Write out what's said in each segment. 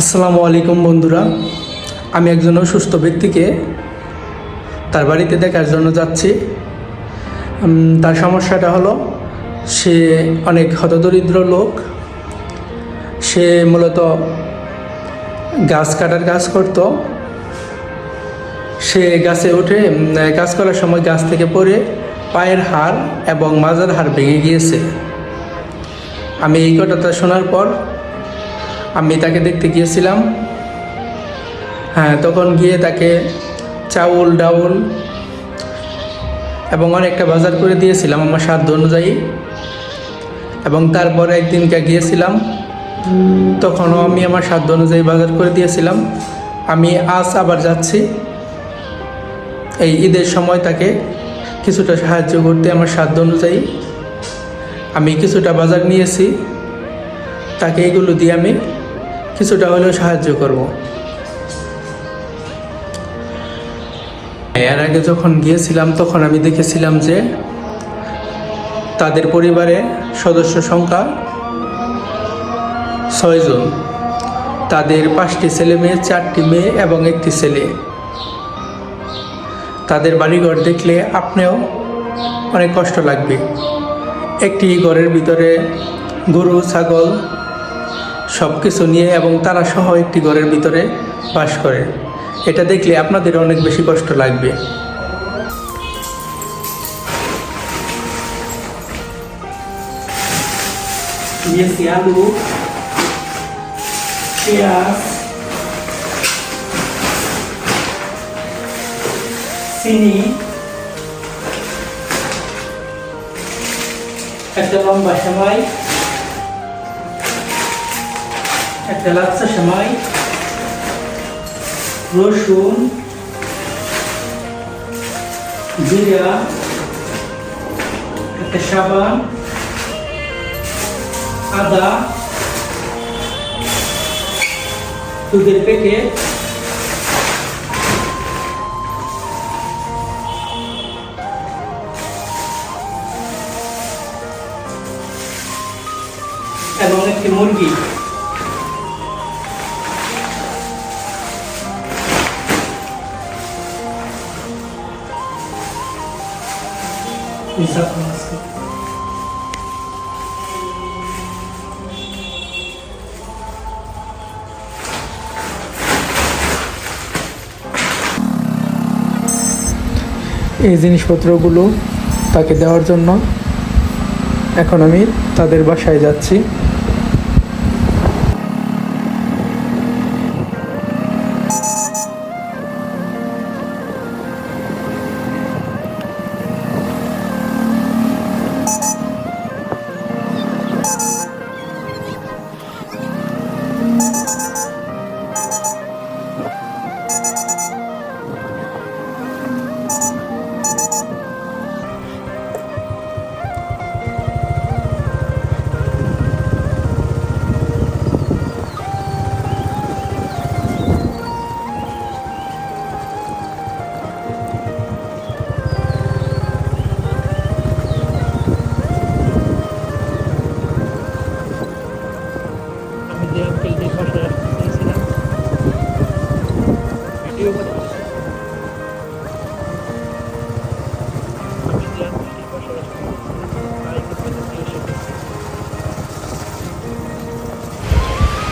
আসসালামু আলাইকুম বন্ধুরা। আমি একজন অসুস্থ ব্যক্তিকে তার বাড়িতে দেখার জন্য যাচ্ছি। তার সমস্যাটা হলো সে অনেক হতদরিদ্র লোক। সে মূলত গাছ কাটার কাজ করত। সে গাছে উঠে কাজ করার সময় গাছ থেকে পড়ে পায়ের হাড় এবং মাজার হাড় ভেঙে গিয়েছে। আমি এই কথাটা শোনার পর আমি তাকে দেখতে গিয়েছিলাম। তখন গিয়ে তাকে চাউল ডাউল এবং অনেকটা বাজার করে দিয়েছিলাম আমার সাধ্য অনুযায়ী। এবং তারপরে একদিনকে গিয়েছিলাম, তখনও আমি আমার সাধ্য অনুযায়ী বাজার করে দিয়েছিলাম। আমি আজ আবার যাচ্ছি এই ঈদের সময় তাকে কিছুটা সাহায্য করতে। আমার সাধ্য অনুযায়ী আমি কিছুটা বাজার নিয়েছি, তাকে এগুলো দিয়ে আমি কিছুটা হলেও সাহায্য করব। এর আগে যখন গিয়েছিলাম তখন আমি দেখেছিলাম যে তাদের পরিবারে সদস্য সংখ্যা 6 জন। তাদের 5টি ছেলে মেয়ে, 4টি মেয়ে এবং 1টি ছেলে। তাদের বাড়িঘর দেখলে আপনিও অনেক কষ্ট লাগবে। একটি ঘরের ভিতরে গরু ছাগল সব কিছু নিয়ে এবং তারা সহ একটি ঘরের ভিতরে বাস করে। এটা দেখলে আপনাদের অনেক বেশি কষ্ট লাগবে। দিয়েছি আলু, পেঁয়াজ, চিনি, একটা লম্বা সেমাই, একটা লাচ্ছা সেমাই, রসুন, জিরা, একটা সাবান, আদা, দুধের প্যাকেট, এবং একটি মুরগি। এই জিনিসপত্রগুলো তাকে দেওয়ার জন্য এখন আমি তাদের বাসায় যাচ্ছি।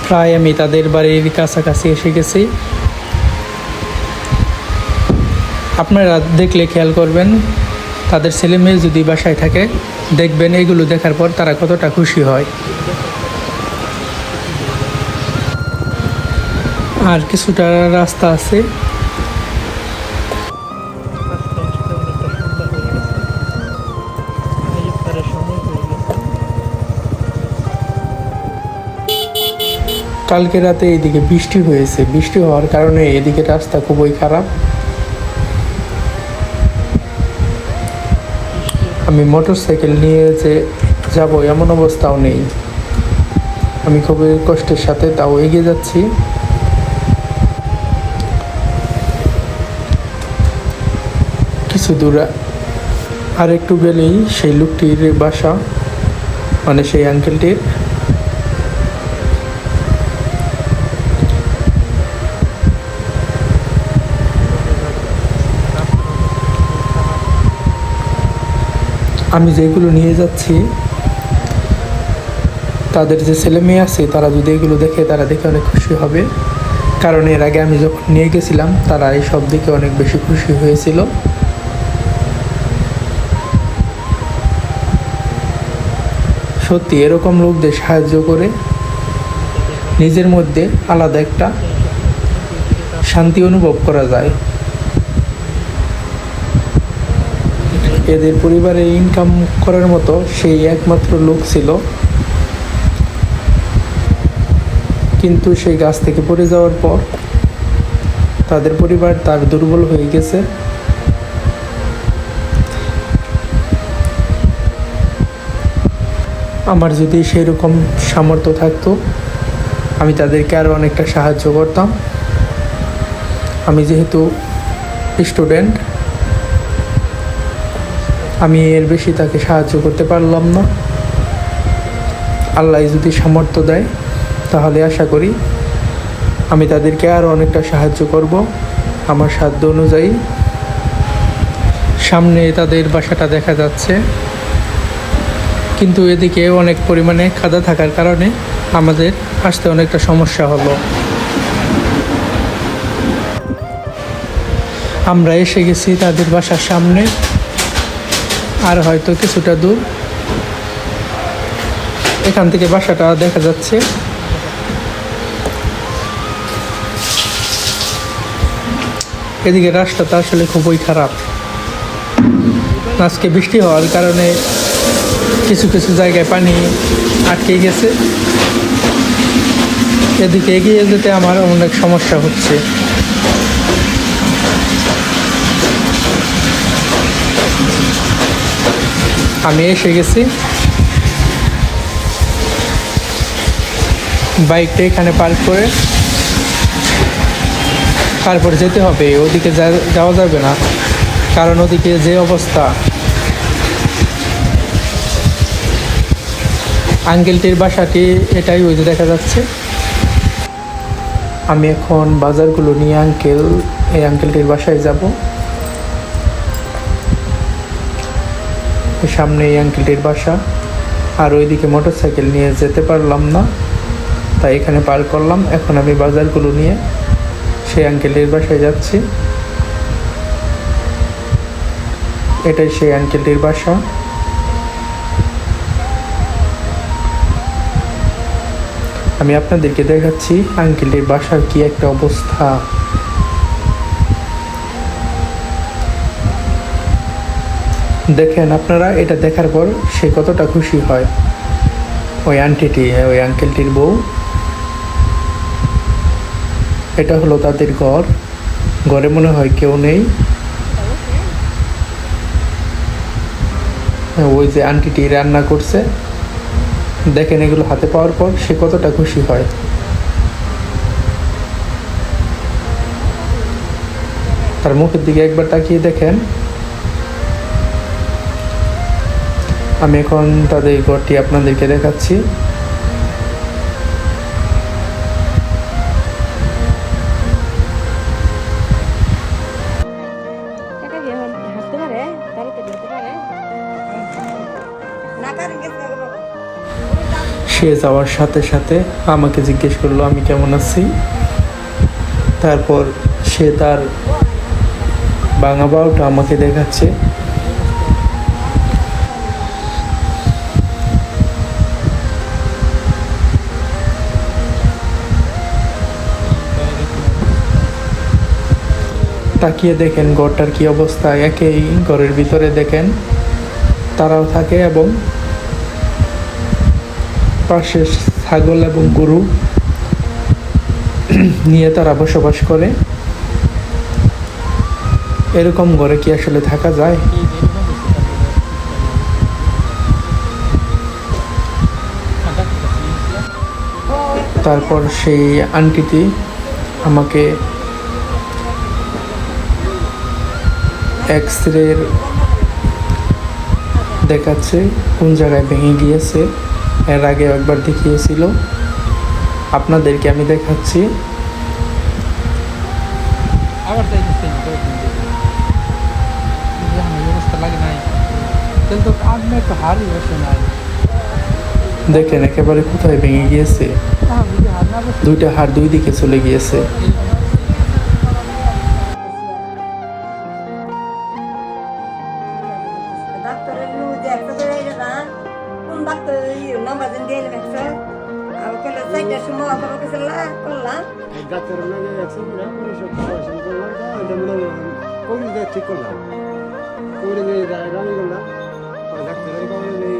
প্রায় আমি তাদের বাড়ির কাছাকাছি এসে গেছি। আপনারা দেখলে খেয়াল করবেন, তাদের ছেলে মেয়ে যদি বাসায় থাকে দেখবেন এগুলো দেখার পর তারা কতটা খুশি হয়। আর কিছুটা রাস্তা আছে। কালকে রাতে এদিকে বৃষ্টি হয়েছে। বৃষ্টি হওয়ার কারণে এদিকে রাস্তা খুবই খারাপ। আমি মোটর সাইকেল নিয়ে যে যাব এমন অবস্থাও নেই। আমি খুবই কষ্টের সাথে তাও এগিয়ে যাচ্ছি। কিছু দূর আর একটু গেলেই সেই লোকটির বাসা, মানে সেই আঙ্কেলটির। আমি যেগুলো নিয়ে যাচ্ছি, তাদের যে ছেলে মেয়ে আছে তারা যদি এগুলো দেখে, তারা দেখে অনেক খুশি হবে। কারণ এর আগে আমি যখন নিয়ে গেছিলাম তারা এই সব দিকে অনেক বেশি খুশি হয়েছিল। সত্যি এরকম লোকদের সাহায্য করে নিজের মধ্যে আলাদা একটা শান্তি অনুভব করা যায়। এদের পরিবারে ইনকাম করার মতো সেই একমাত্র লোক ছিল, কিন্তু সেই গাছ থেকে পড়ে যাওয়ার পর তাদের পরিবার তার দুর্বল হয়ে গেছে। আমার যদি সেই রকম সামর্থ্য থাকতো, আমি তাদেরকে আরও অনেকটা সাহায্য করতাম। আমি যেহেতু স্টুডেন্ট, আমি এর বেশি তাকে সাহায্য করতে পারলাম না। আল্লাহ যদি সামর্থ্য দেয় তাহলে আশা করি আমি তাদেরকে আরও অনেকটা সাহায্য করব আমার সাধ্য অনুযায়ী। সামনে তাদের বাসাটা দেখা যাচ্ছে, কিন্তু এদিকে অনেক পরিমাণে কাদা থাকার কারণে আমাদের আসতে অনেকটা সমস্যা হলো। আমরা এসে গেছি তাদের বাসার সামনে, আর হয়তো কিছুটা দূর। এখান থেকে বাসাটা দেখা যাচ্ছে। এদিকে রাস্তাটা আসলে খুবই খারাপ। আজকে বৃষ্টি হওয়ার কারণে কিছু কিছু জায়গায় পানি আটকে গেছে। এদিকে এগিয়ে যেতে আমার অনেক সমস্যা হচ্ছে। আমি এসে গেছি, বাইকটা এখানে পার্ক করে তারপর যেতে হবে। ওদিকে যাওয়া যাবে না, কারণ ওদিকে যে অবস্থা। আঙ্কেলটির বাসাটি এটাই, ওই যে দেখা যাচ্ছে। আমি এখন বাজারগুলো নিয়ে এই আঙ্কেলটির বাসায় যাব। সামনে এই আঙ্কেলটির বাসা, আর ওইদিকে মোটরসাইকেল নিয়ে যেতে পারলাম না, তাই এখানে পার্ক করলাম। এখন আমি বাজারগুলো নিয়ে সেই আঙ্কেলটির বাসায় যাচ্ছি। এটাই সেই আঙ্কেলটির বাসা। আমি আপনাদেরকে দেখাচ্ছি আঙ্কেলটির বাসার কি একটা অবস্থা। দেখেন আপনারা, এটা দেখার পর সে কতটা খুশি হয়। ওই আন্টিটি, ওই আঙ্কেলটির বউ। এটা হলো তাদের ঘর। ঘরে মনে হয় কেউ নেই। ওই যে আন্টিটি রান্না করছে, দেখেন এগুলো হাতে পাওয়ার পর সে কতটা খুশি হয়। তার মুখের দিকে একবার তাকিয়ে দেখেন। আমি এখন তাদের ঘরটি আপনাদেরকে দেখাচ্ছি। সে যাওয়ার সাথে সাথে আমাকে জিজ্ঞেস করলো আমি কেমন আছি। তারপর সে তার ভাঙা বাউটা আমাকে দেখাচ্ছে। তাকিয়ে দেখেন ঘরটার কি অবস্থা। একই ঘরের ভিতরে দেখেন তারাও থাকে, এবং পাশে ছাগল এবং গরু নিয়ে তারা বসবাস করে। এরকম ঘরে কি আসলে থাকা যায়? তারপর সেই আন্টিটি আমাকে এক্সরের দেখাচ্ছে কোন জায়গায় ভেঙে গিয়েছে। এর আগে একবার দেখিয়েছিল, আপনাদেরকে আমি দেখাচ্ছি। তো কাজ में तो हारी बसे ना দেখেন একেবারে কোথায় ভেঙে গিয়েছে, যদি হার না বসে দুইটা হাড় দুই দিকে চলে গিয়েছে। ডাক্তারের মধ্যে একটা করে না কোন ডাক্তার নাম্বার দিন দিয়ে একটা আর কলে সাইডের সময় আপনার কাছে করলাম ডাক্তার লাগে একশো টাকা করে সব অপারেশন করলাম তো এটা মনে করে দিয়ে ঠিক করলাম করে দিয়ে রানি করলাম ডাক্তারের কারণে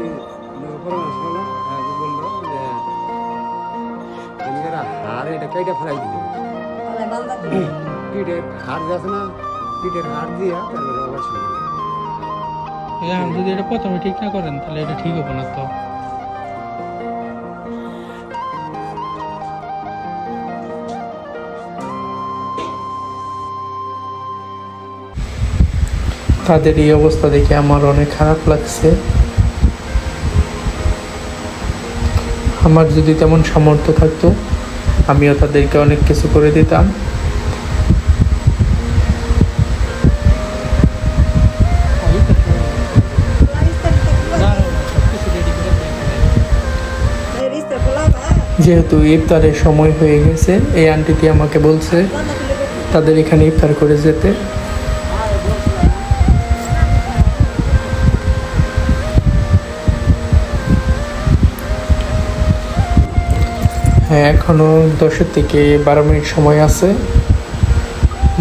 পরামর্শ করলাম বললো যে এমনি হাড় এটা কেটে ফেলাই দিল মানে বান্দা পিঠের হাড় যাচ্ছে না পিঠের হাড় দিয়া তারপরে অপারেশন করলাম। এখন যদি এটা প্রথমে ঠিক না করেন তাহলে এটা ঠিক হবে না তো। তাদের এই অবস্থা দেখে আমার অনেক খারাপ লাগছে। আমার যদি তেমন সামর্থ্য থাকতো আমিও তাদেরকে অনেক কিছু করে দিতাম। রিস্তা খোলা বা যেহেতু ইফতারের সময় হয়ে গেছে, এই আন্টিটি আমাকে বলছে বান্দা খুলে তাদের এখানে ইফতার করে যেতে। হ্যাঁ, এখনো 10 থেকে 12 মিনিট সময় আছে,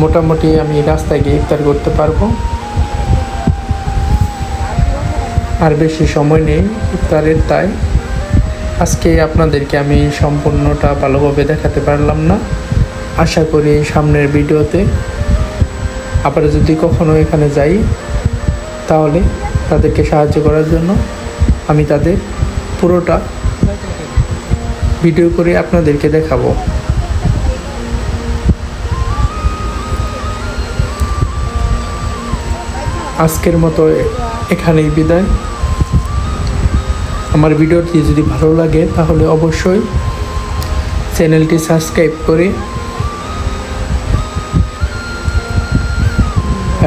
মোটামুটি আমি রাস্তায় গিয়ে ইফতার করতে পারবো। আর বেশি সময় নেই ইফতারের, তাই আজকে আপনাদেরকে আমি সম্পূর্ণটা ভালোভাবে দেখাতে পারলাম না। আশা করি সামনের ভিডিওতে আবার যদি কখনো এখানে যাই তাহলে তাদেরকে সাহায্য করার জন্য আমি তাদের পুরোটা ভিডিও করে আপনাদেরকে দেখাবো। আজকের মতো এখানেই বিদায়। আমার ভিডিওটি যদি ভালো লাগে তাহলে অবশ্যই চ্যানেলটি সাবস্ক্রাইব করে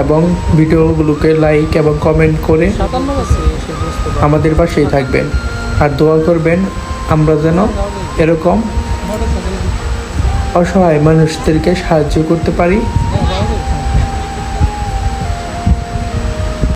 এবং ভিডিওগুলোকে লাইক এবং কমেন্ট করে 57 আছে এসে বুঝতে পারছি আমাদের পাশেই থাকবেন আর দোয়া করবেন আমরা যেন এরকম মোটরসাইকেল অসহায় মানুষদেরকে সাহায্য করতে পারি।